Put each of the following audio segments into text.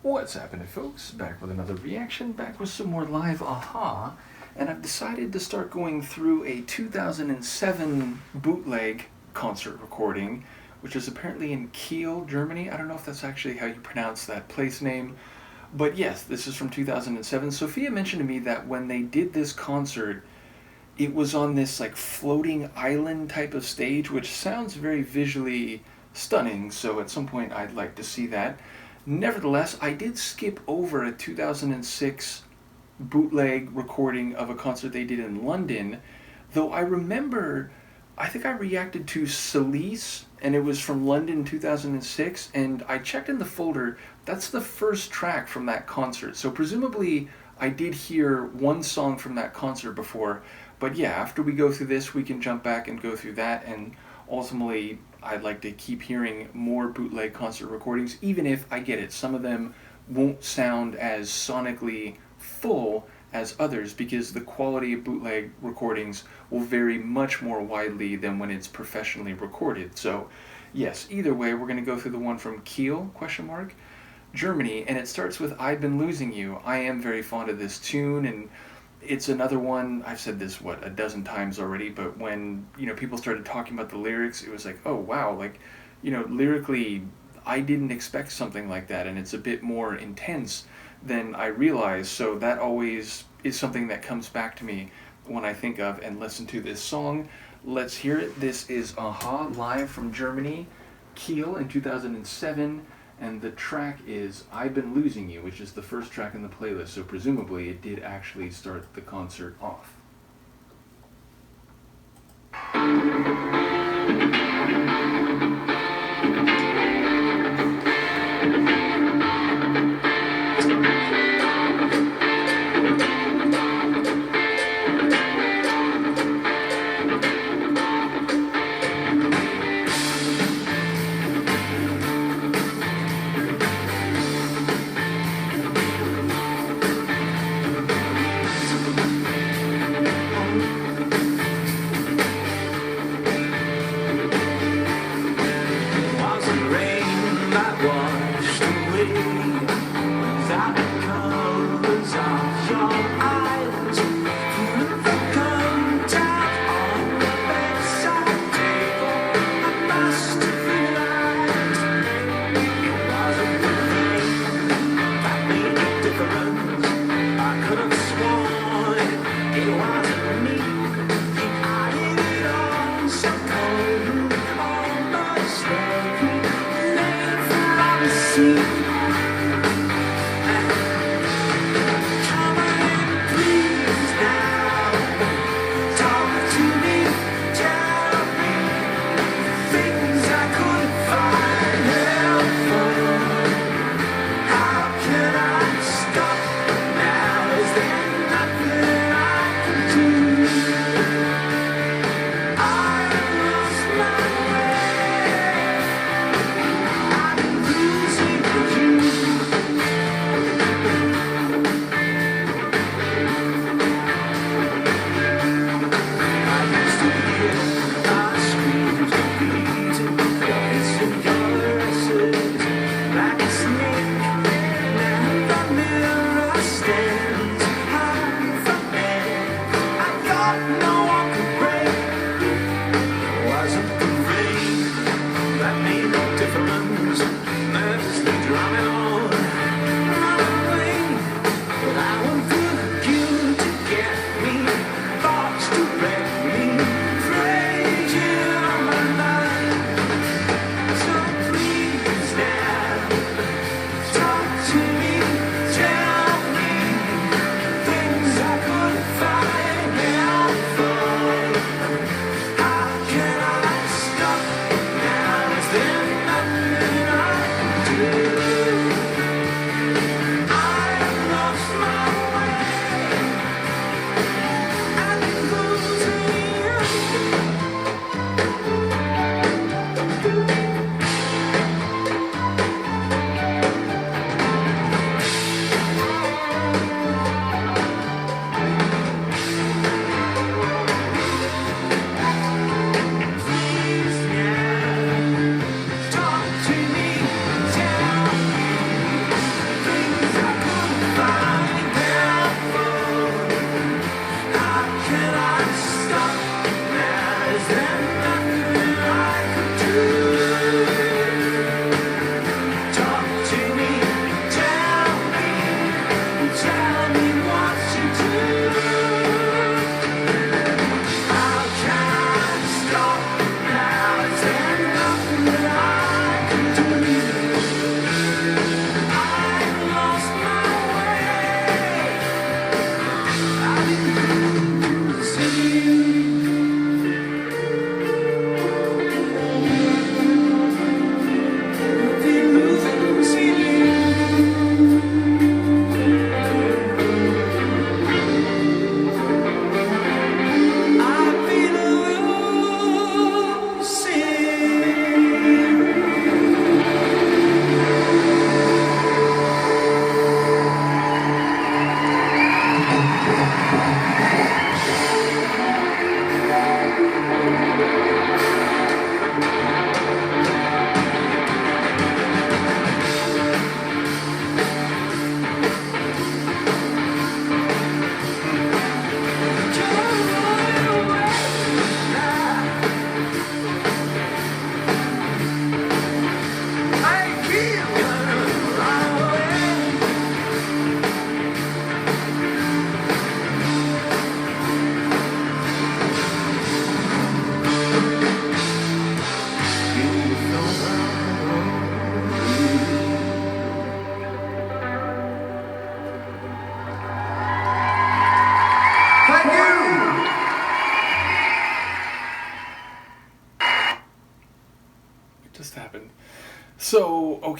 What's happening, folks? Back with another reaction, back with some more live aha, and I've decided to start going through a 2007 bootleg concert recording, which is apparently in Kiel, Germany. I don't know if that's actually how you pronounce that place name, but yes, this is from 2007. Sophia mentioned to me that when they did this concert, it was on this like floating island type of stage, which sounds very visually stunning, so at some point I'd like to see that. Nevertheless, I did skip over a 2006 bootleg recording of a concert they did in London, though I remember, I think I reacted to Salice, and it was from London 2006, and I checked in the folder, that's the first track from that concert, so presumably I did hear one song from that concert before, but yeah, after we go through this, we can jump back and go through that, and ultimately I'd like to keep hearing more bootleg concert recordings, even if I get it, some of them won't sound as sonically full as others, because the quality of bootleg recordings will vary much more widely than when it's professionally recorded. So yes, either way, we're going to go through the one from Kiel, Germany, and it starts with I've Been Losing You. I am very fond of this tune, and it's another one, I've said this, a dozen times already, but when, people started talking about the lyrics, it was like, oh wow, lyrically, I didn't expect something like that, and it's a bit more intense than I realized, so that always is something that comes back to me when I think of and listen to this song. Let's hear it. This is Aha, live from Germany, Kiel in 2007. And the track is I've Been Losing You, which is the first track in the playlist, so presumably it did actually start the concert off.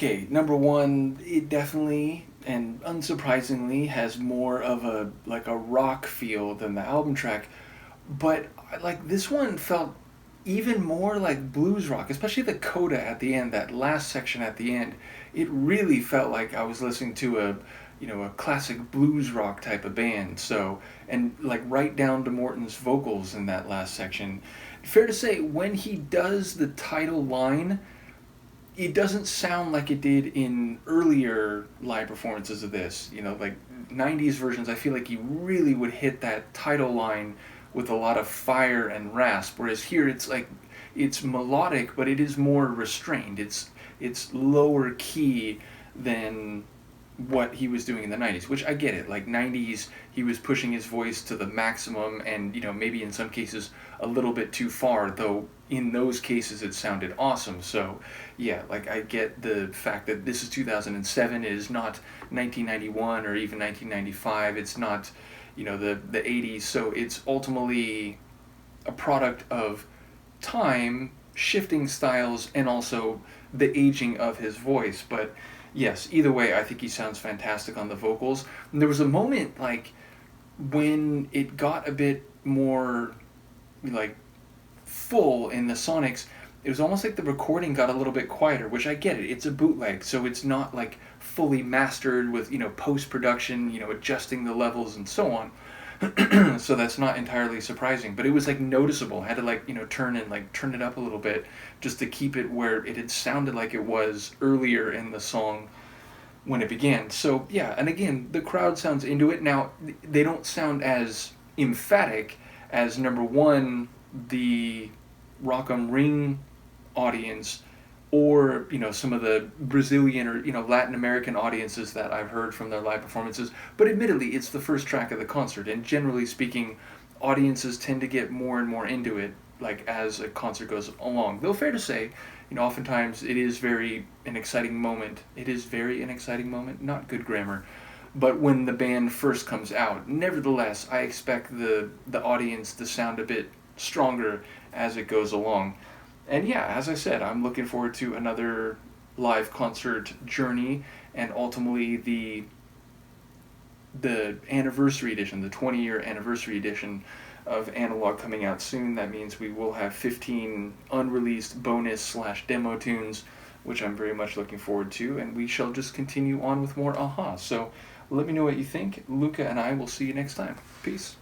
Okay, number one, it definitely and unsurprisingly has more of a like a rock feel than the album track, but like this one felt even more like blues rock, especially the coda at the end, that last section at the end. It really felt like I was listening to a, a classic blues rock type of band. So, and like right down to Morton's vocals in that last section. Fair to say, when he does the title line, it doesn't sound like it did in earlier live performances of this. Like 90s versions, I feel like he really would hit that title line with a lot of fire and rasp, whereas here it's like it's melodic, but it is more restrained. It's lower key than what he was doing in the 90s, which I get it. Like 90s, he was pushing his voice to the maximum and, maybe in some cases a little bit too far, though in those cases it sounded awesome. So, yeah, like I get the fact that this is 2007, it is not 1991 or even 1995. It's not, the 80s. So it's ultimately a product of time, shifting styles, and also the aging of his voice. But yes, either way, I think he sounds fantastic on the vocals. And there was a moment like when it got a bit more like full in the sonics, it was almost like the recording got a little bit quieter, which I get it. It's a bootleg, so it's not like fully mastered with, post-production, adjusting the levels and so on. So that's not entirely surprising, but it was like noticeable. I had to like, turn it up a little bit just to keep it where it had sounded like it was earlier in the song when it began. So yeah, and again, the crowd sounds into it. Now, they don't sound as emphatic as number one, the Rock 'em Ring audience, or some of the Brazilian or Latin American audiences that I've heard from their live performances. But admittedly, it's the first track of the concert, and generally speaking, audiences tend to get more and more into it like as a concert goes along. Though fair to say, oftentimes it is very an exciting moment. It is very an exciting moment, not good grammar. But when the band first comes out, nevertheless, I expect the audience to sound a bit stronger as it goes along. And yeah, as I said, I'm looking forward to another live concert journey, and ultimately the anniversary edition, the 20-year anniversary edition of Analog coming out soon. That means we will have 15 unreleased bonus/demo tunes, which I'm very much looking forward to, and we shall just continue on with more Aha. So let me know what you think. Luca and I will see you next time. Peace.